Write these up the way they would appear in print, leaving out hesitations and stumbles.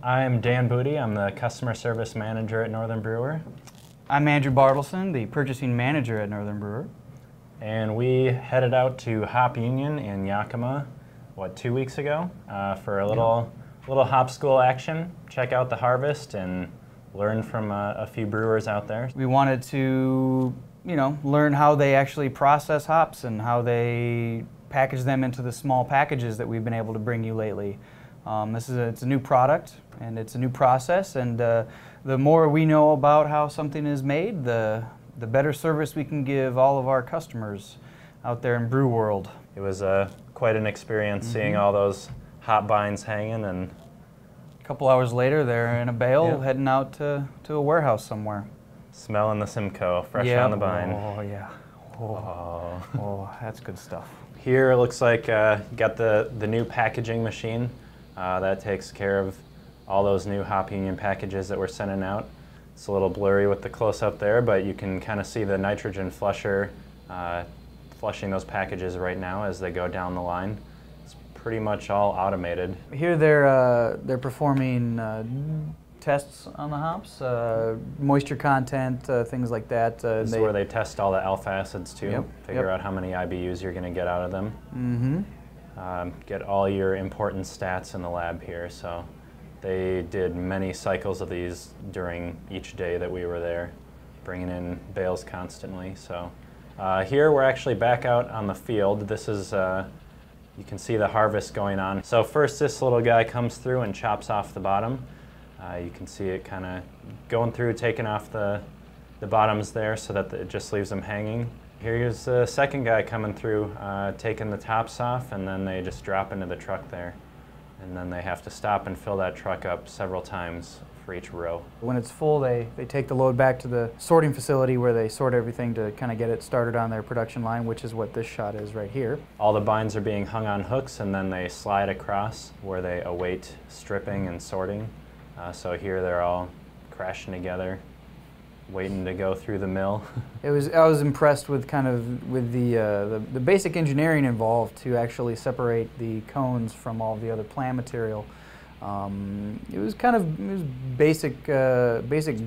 I'm Dan Boody. I'm the customer service manager at Northern Brewer. I'm Andrew Bartelson, the purchasing manager at Northern Brewer. And we headed out to Hop Union in Yakima, 2 weeks ago, for a little hop school action. Check out the harvest and learn from a few brewers out there. We wanted to, learn how they actually process hops and how they package them into the small packages that we've been able to bring you lately. It's a new product and it's a new process, and the more we know about how something is made, the better service we can give all of our customers out there in brew world. It was quite an experience seeing all those hop binds hanging, and a couple hours later they're in a bale heading out to a warehouse somewhere. Smelling the Simcoe fresh on the vine. Oh yeah. Oh, that's good stuff. Here it looks like you got the new packaging machine that takes care of all those new Hop Union packages that we're sending out. It's a little blurry with the close-up there, but you can kind of see the nitrogen flusher flushing those packages right now as they go down the line. It's pretty much all automated. Here they're performing tests on the hops, moisture content, things like that. This is where they test all the alpha acids too, figure out how many IBUs you're going to get out of them. Get all your important stats in the lab here. So they did many cycles of these during each day that we were there, bringing in bales constantly. So here we're actually back out on the field. This is, you can see the harvest going on. So first this little guy comes through and chops off the bottom. You can see it kind of going through, taking off the bottoms there so that it just leaves them hanging. Here's the second guy coming through, taking the tops off, and then they just drop into the truck there. And then they have to stop and fill that truck up several times for each row. When it's full, they take the load back to the sorting facility where they sort everything to kind of get it started on their production line, which is what this shot is right here. All the binds are being hung on hooks, and then they slide across where they await stripping and sorting. So here they're all crashing together, waiting to go through the mill. I was impressed with the basic engineering involved to actually separate the cones from all the other plant material. It was basic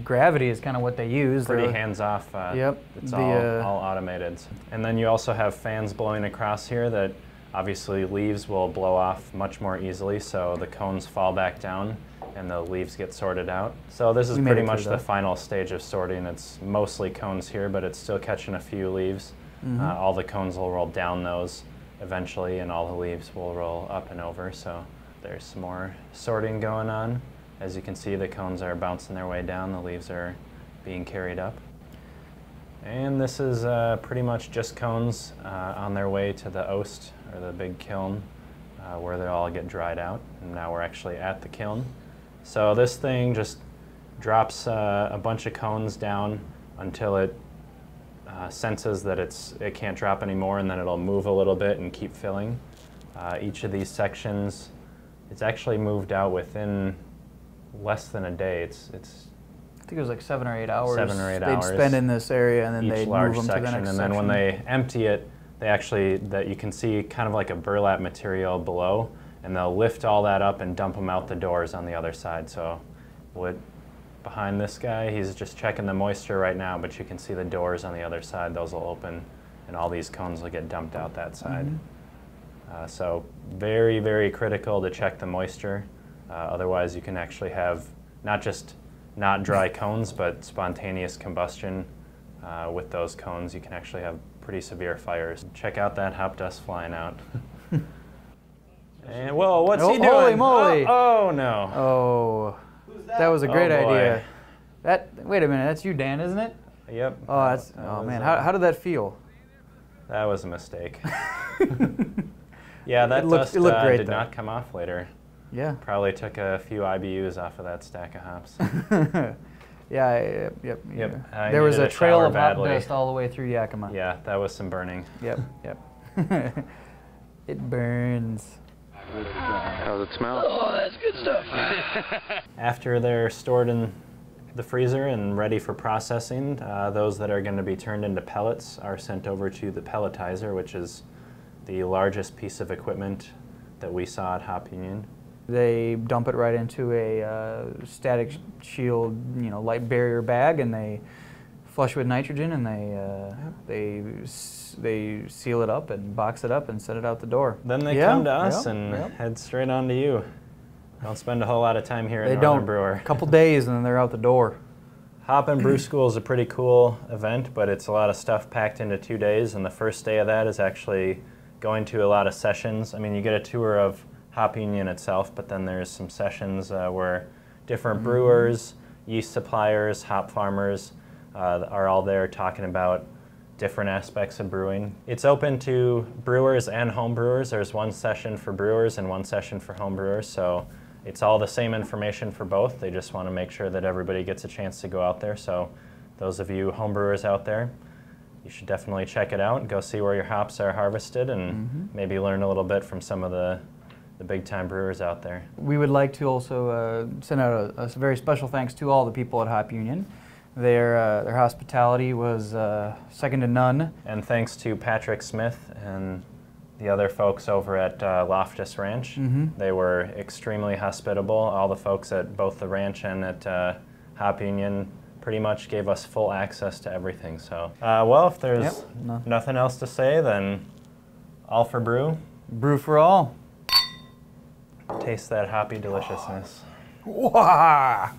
gravity is kind of what they use. Pretty hands off. It's all automated. And then you also have fans blowing across here that obviously leaves will blow off much more easily, so the cones fall back down and the leaves get sorted out. So this is pretty much the final stage of sorting. It's mostly cones here, but it's still catching a few leaves. All the cones will roll down those eventually, and all the leaves will roll up and over. So there's some more sorting going on. As you can see, the cones are bouncing their way down, the leaves are being carried up. And this is pretty much just cones on their way to the oast, or the big kiln, where they all get dried out. And now we're actually at the kiln. So this thing just drops a bunch of cones down until it senses that it can't drop anymore, and then it'll move a little bit and keep filling. Each of these sections, it's actually moved out within less than a day. It's I think it was like 7 or 8 hours. 7 or 8 hours. They'd spend in this area, and then they'd move them to the next section. And then when they empty it, you can see kind of like a burlap material below, and they'll lift all that up and dump them out the doors on the other side. So behind this guy, he's just checking the moisture right now, but you can see the doors on the other side. Those will open, and all these cones will get dumped out that side. So very, very critical to check the moisture. Otherwise, you can actually have not just not dry cones, but spontaneous combustion with those cones. You can actually have pretty severe fires. Check out that hop dust flying out. And whoa, what's he doing? Holy moly! Oh no! Oh, that was a great idea. Wait a minute, that's you, Dan, isn't it? Yep. Oh man, how did that feel? That was a mistake. Yeah, that dust great, did not come off later. Yeah. Probably took a few IBUs off of that stack of hops. Yep. There was a trail of hop dust all the way through Yakima. Yeah, that was some burning. Yep. It burns. How does it smell? Oh, that's good stuff. After they're stored in the freezer and ready for processing, those that are going to be turned into pellets are sent over to the pelletizer, which is the largest piece of equipment that we saw at Hop Union. They dump it right into a static shield, light barrier bag, and they flush with nitrogen, and they seal it up and box it up and set it out the door. Then they come to us and head straight on to you. Don't spend a whole lot of time here at Northern Brewer. A couple days and then they're out the door. Hop and Brew School is a pretty cool event, but it's a lot of stuff packed into 2 days, and the first day of that is actually going to a lot of sessions. I mean, you get a tour of Hop Union itself, but then there's some sessions where different brewers, yeast suppliers, hop farmers are all there talking about different aspects of brewing. It's open to brewers and home brewers. There's one session for brewers and one session for home brewers, so it's all the same information for both. They just want to make sure that everybody gets a chance to go out there. So those of you home brewers out there, you should definitely check it out and go see where your hops are harvested and maybe learn a little bit from some of the big time brewers out there. We would like to also send out a very special thanks to all the people at Hop Union. Their hospitality was second to none. And thanks to Patrick Smith and the other folks over at Loftus Ranch. They were extremely hospitable. All the folks at both the ranch and at Hop Union pretty much gave us full access to everything. So, well, if there's nothing else to say, then all for brew. Brew for all. Taste that hoppy deliciousness. Wow.